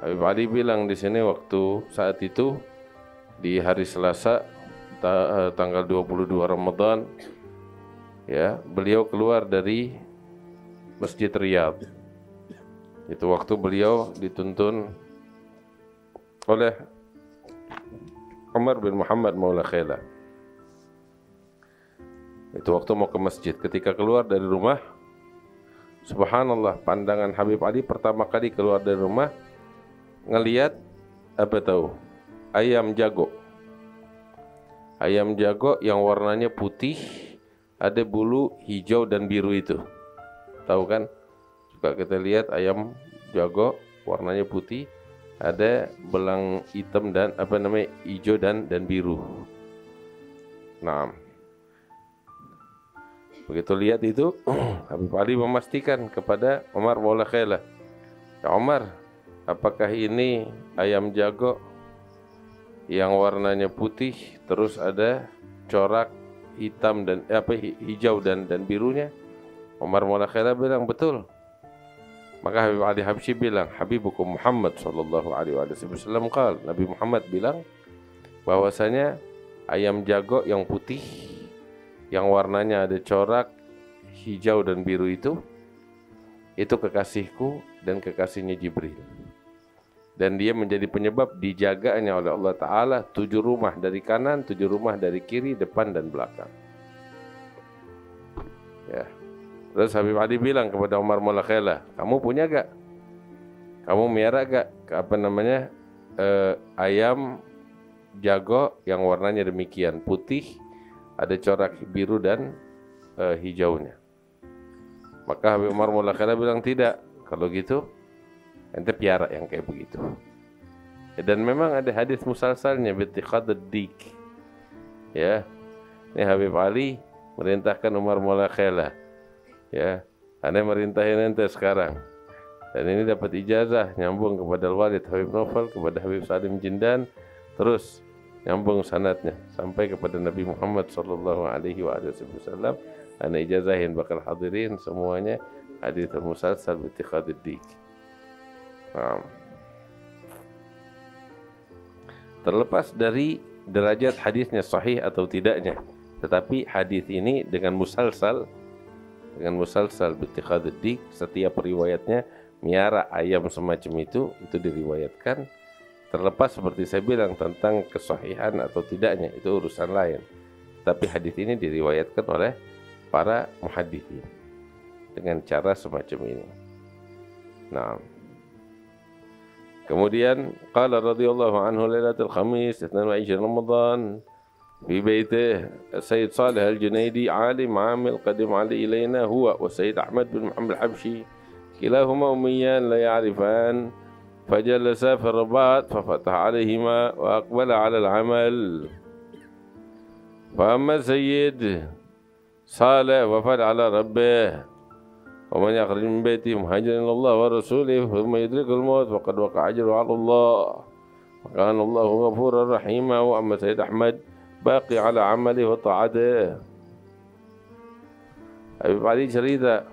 Habib Ali bilang di sini waktu saat itu di hari Selasa tanggal 22 Ramadan, ya, beliau keluar dari Masjid Riyadh. Itu waktu beliau dituntun oleh Umar bin Muhammad Maula Khailah. Itu waktu mau ke masjid. Ketika keluar dari rumah, subhanallah, pandangan Habib Ali pertama kali keluar dari rumah ngelihat apa tahu? Ayam jago. Ayam jago yang warnanya putih, ada bulu hijau dan biru itu. Tahu kan? Suka kita lihat ayam jago warnanya putih, ada belang hitam dan hijau dan biru. Nah, begitu lihat itu, Habib Ali memastikan kepada Umar Maula Khailah, "Ya Umar, apakah ini ayam jago yang warnanya putih terus ada corak hitam dan hijau dan birunya?" Umar Maula Khailah bilang, "Betul." Maka Habib Ali Habsyi bilang, "Habibukum Muhammad sallallahu alaihi wasallam qala," Nabi Muhammad bilang bahwasanya ayam jago yang putih yang warnanya ada corak hijau dan biru itu kekasihku dan kekasihnya Jibril. Dan dia menjadi penyebab dijaganya oleh Allah Ta'ala 7 rumah dari kanan, 7 rumah dari kiri, depan dan belakang. Ya. Terus Habib Ali bilang kepada Umar Maula Khailah, "Kamu punya gak? Kamu miara gak ayam jago yang warnanya demikian putih, ada corak biru dan hijaunya?" Maka Habib Umar Maula Khailah bilang, "Tidak. Kalau gitu ente piara yang kayak begitu." Dan memang ada hadis musalsalnya bittiqadid-dik. Ya. Ini Habib Ali merintahkan Umar Maula Khailah, ya, anda merintahin ente sekarang. Dan ini dapat ijazah nyambung kepada Al-Walid Habib Naufal, kepada Habib Salim Jindan, terus nyambung sanadnya sampai kepada Nabi Muhammad sallallahu alaihi wasallam. Ana ijazahin bakal hadirin semuanya hadits musalsal bittiqadid-dik. Terlepas dari derajat hadisnya sahih atau tidaknya, tetapi hadis ini dengan musalsal bittiqadid-dik, setiap riwayatnya miara ayam semacam itu diriwayatkan. Terlepas seperti saya bilang tentang kesahihan atau tidaknya, itu urusan lain. Tapi hadis ini diriwayatkan oleh para muhadditsin dengan cara semacam ini. Nah, kemudian qala radhiyallahu anhu lailatul khamis 22 Ramadan في بيته السيد صالح الجنيدي عالم عامل قدم علي إلينا هو والسيد أحمد بن محمد الحبشي كلاهما أميان لا يعرفان فجلسا في الرباط ففتح عليهما وأقبل على العمل. فأما السيد صالح وفد على ربه ومن يخرج من بيته مهاجرا إلى الله ورسوله ثم يدرك الموت فقد وقع أجره على الله وكان الله غفورا رحيما. وأما السيد أحمد baqi ala amali wa ta'atihi. Habib Ali cerita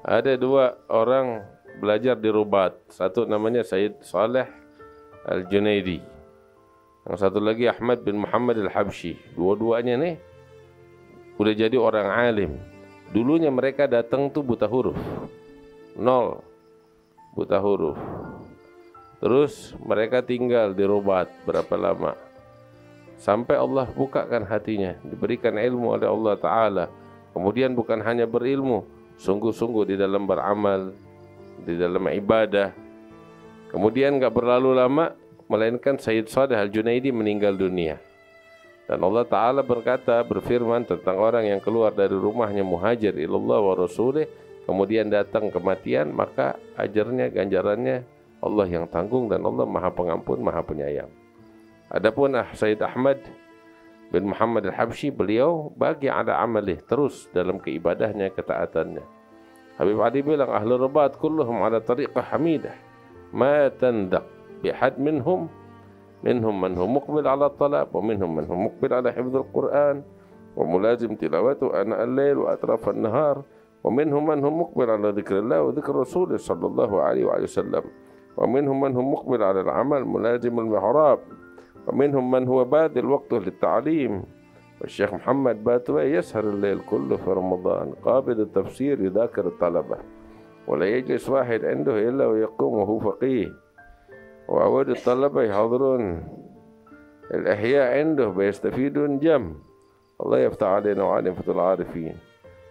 ada 2 orang belajar di Rubat. Satu namanya Sayyid Saleh Al-Junaidi, yang satu lagi Ahmad bin Muhammad Al-Habsyi. Dua-duanya nih udah jadi orang alim. Dulunya mereka datang tuh buta huruf, 0 buta huruf. Terus mereka tinggal di Rubat berapa lama, sampai Allah bukakan hatinya, diberikan ilmu oleh Allah Ta'ala. Kemudian bukan hanya berilmu, sungguh-sungguh di dalam beramal, di dalam ibadah. Kemudian gak berlalu lama, melainkan Sayyid Saleh Al-Junaidi meninggal dunia. Dan Allah Ta'ala berfirman tentang orang yang keluar dari rumahnya muhajir ilallah wa rasulih, kemudian datang kematian, maka ajarnya, ganjarannya Allah yang tanggung, dan Allah Maha Pengampun, Maha Penyayang. Adapun Sayyid Ahmad bin Muhammad Al-Habsyi, beliau bagi ala amalih, terus dalam keibadahnya, ketaatannya. Habib Ali bilang, ahlu Rabat kulluhum ala tariqah hamidah ma tandaq bihad minhum man hum muqbil ala talab wa minhum man hum muqbil ala hifdzul Quran wa mulazim tilawatu ana al-lail wa atraf an-nahar wa minhum man hum muqbil ala dzikrillah wa dzikr Rasul sallallahu alaihi wasallam. wa minhum man hum muqbil 'ala al-'amal mulazim al-mihrab, wa minhum man huwa badil waqtuhu lit-ta'lim. والشيخ محمد باتوي يسهر الليل كله في رمضان قابل التفسير يذاكر الطلبة ولا يجلس واحد عنده إلا ويقوم وهو فقيه، وعود الطلبة يحضرون الأحياء عنده بيستفيدون جم. الله يفتح علينا وعليهم فتح العارفين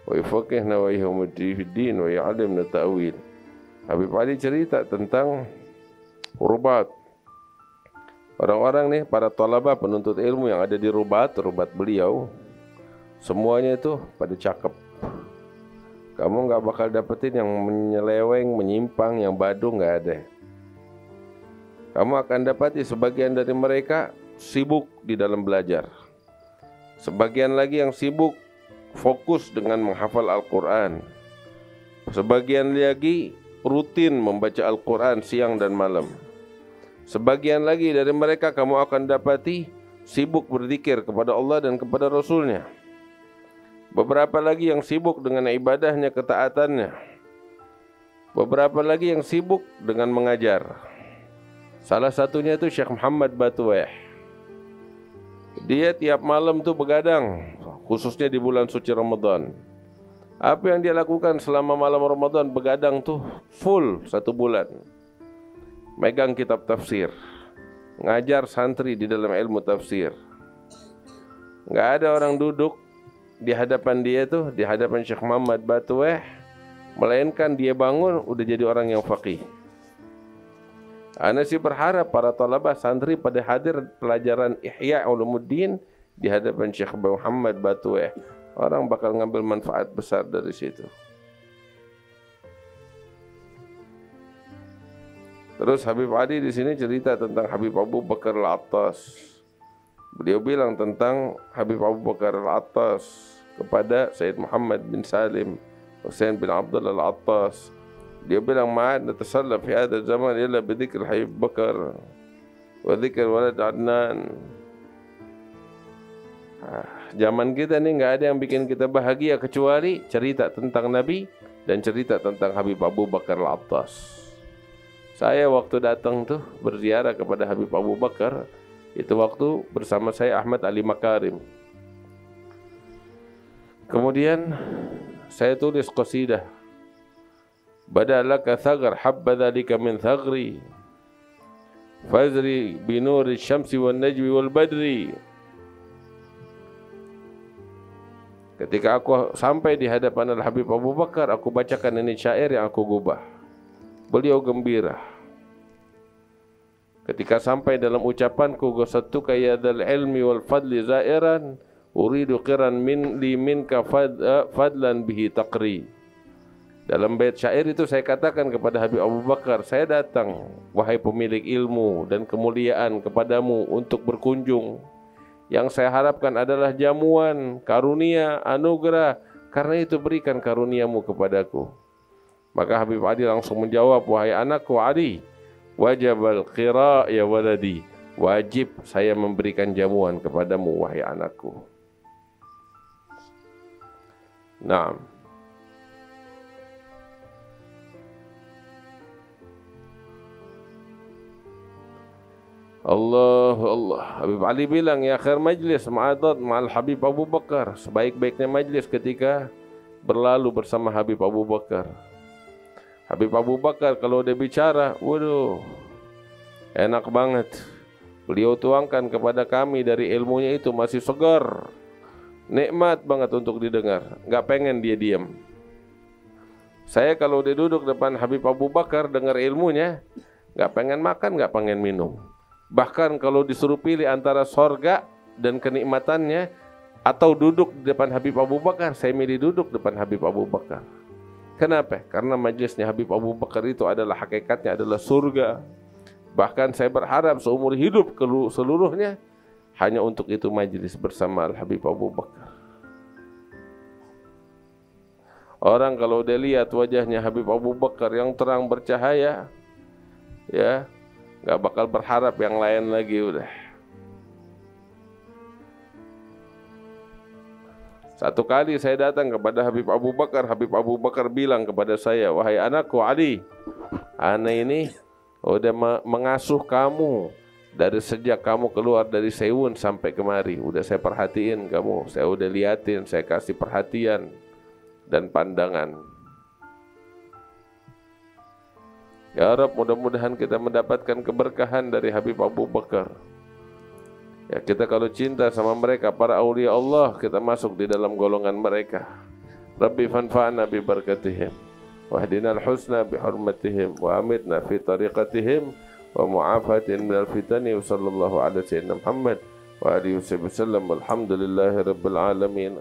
ويفقهنا وإيهم في الدين ويعلمنا التأويل. Habib Ali cerita tentang rubat. Orang-orang nih, para talaba penuntut ilmu yang ada di rubat beliau, semuanya itu pada cakep. Kamu nggak bakal dapetin yang menyeleweng, menyimpang, yang badu, nggak ada. Kamu akan dapati sebagian dari mereka sibuk di dalam belajar. Sebagian lagi yang sibuk fokus dengan menghafal Al-Quran. Sebagian lagi rutin membaca Al-Quran siang dan malam. Sebagian lagi dari mereka kamu akan dapati sibuk berzikir kepada Allah dan kepada Rasulnya. Beberapa lagi yang sibuk dengan ibadahnya, ketaatannya. Beberapa lagi yang sibuk dengan mengajar. Salah satunya itu Syekh Muhammad Batuweh. Dia tiap malam tuh begadang, khususnya di bulan suci Ramadan. Apa yang dia lakukan selama malam Ramadan? Begadang tuh full 1 bulan. Megang kitab tafsir, ngajar santri di dalam ilmu tafsir. Nggak ada orang duduk di hadapan dia tuh, di hadapan Syekh Muhammad Batuweh, melainkan dia bangun udah jadi orang yang faqih. Ana sih berharap para talabah santri pada hadir pelajaran Ihya Ulumuddin di hadapan Syekh Muhammad Batuweh. Orang bakal ngambil manfaat besar dari situ. Terus Habib Ali di sini cerita tentang Habib Abu Bakar Al-Attas. Beliau bilang tentang Habib Abu Bakar Al-Attas kepada Sayyid Muhammad bin Salim Husain bin Abdullah Al-Attas. Dia bilang, "Ma'ad natasallaf fi hadha zaman illa bi dzikr Habib Bakar wa dzikr walad Adnan." Zaman kita nih nggak ada yang bikin kita bahagia kecuali cerita tentang Nabi dan cerita tentang Habib Abu Bakar Al-Attas. Saya waktu datang tuh berziarah kepada Habib Abu Bakar, itu waktu bersama saya Ahmad Ali Makarim. Kemudian saya tulis qasidah. Badalaka thagar habba dhalika min thagri fazri binuri syamsi wal najwi wal badri. Ketika aku sampai di hadapan Al-Habib Abu Bakar, aku bacakan ini syair yang aku gubah. Beliau gembira. Ketika sampai dalam ucapanku, "Gosatuka ya dzal ilmi wal fadli zairan, uridu qiran minka fadlan bihi taqri." Dalam bait syair itu saya katakan kepada Habib Abu Bakar, "Saya datang, wahai pemilik ilmu dan kemuliaan, kepadamu untuk berkunjung. Yang saya harapkan adalah jamuan, karunia, anugerah. Karena itu berikan karuniamu kepadaku." Maka Habib Ali langsung menjawab, "Wahai anakku Ali, wajibal qira ya waladi." Wajib saya memberikan jamuan kepadamu, wahai anakku. Naam. Allah. Habib Ali bilang, "Ya khair majlis ma'adat ma'al Habib Abu Bakar." Sebaik-baiknya majlis ketika berlalu bersama Habib Abu Bakar. Habib Abu Bakar kalau dia bicara, waduh, enak banget. Beliau tuangkan kepada kami dari ilmunya itu masih segar, nikmat banget untuk didengar. Gak pengen dia diam. Saya kalau dia duduk depan Habib Abu Bakar dengar ilmunya, gak pengen makan, gak pengen minum. Bahkan kalau disuruh pilih antara sorga dan kenikmatannya atau duduk di depan Habib Abu Bakar, saya milih duduk depan Habib Abu Bakar. Kenapa? Karena majlisnya Habib Abu Bakar itu adalah hakikatnya adalah surga. Bahkan saya berharap seumur hidup seluruhnya hanya untuk itu majlis bersama Al-Habib Abu Bakar. Orang kalau dia lihat wajahnya Habib Abu Bakar yang terang bercahaya, ya, nggak bakal berharap yang lain lagi udah. Satu kali saya datang kepada Habib Abu Bakar bilang kepada saya, "Wahai anakku Ali, ana ini Udah mengasuh kamu dari sejak kamu keluar dari Sewun sampai kemari. Udah saya perhatiin kamu, saya udah liatin, saya kasih perhatian dan pandangan. Ya Rabb, mudah-mudahan kita mendapatkan keberkahan dari Habib Abu Bakar. Ya, kita kalau cinta sama mereka, para aulia Allah, kita masuk di dalam golongan mereka. Rabbi fanfa'na bi barakatihim wahdinal husna bi hurmatihim wa amitna fi tariqatihim wa mu'afatin minal fitani wa sallallahu ala sayyidina Muhammad wa alihi wasallam. Alhamdulillahi rabbil alamin.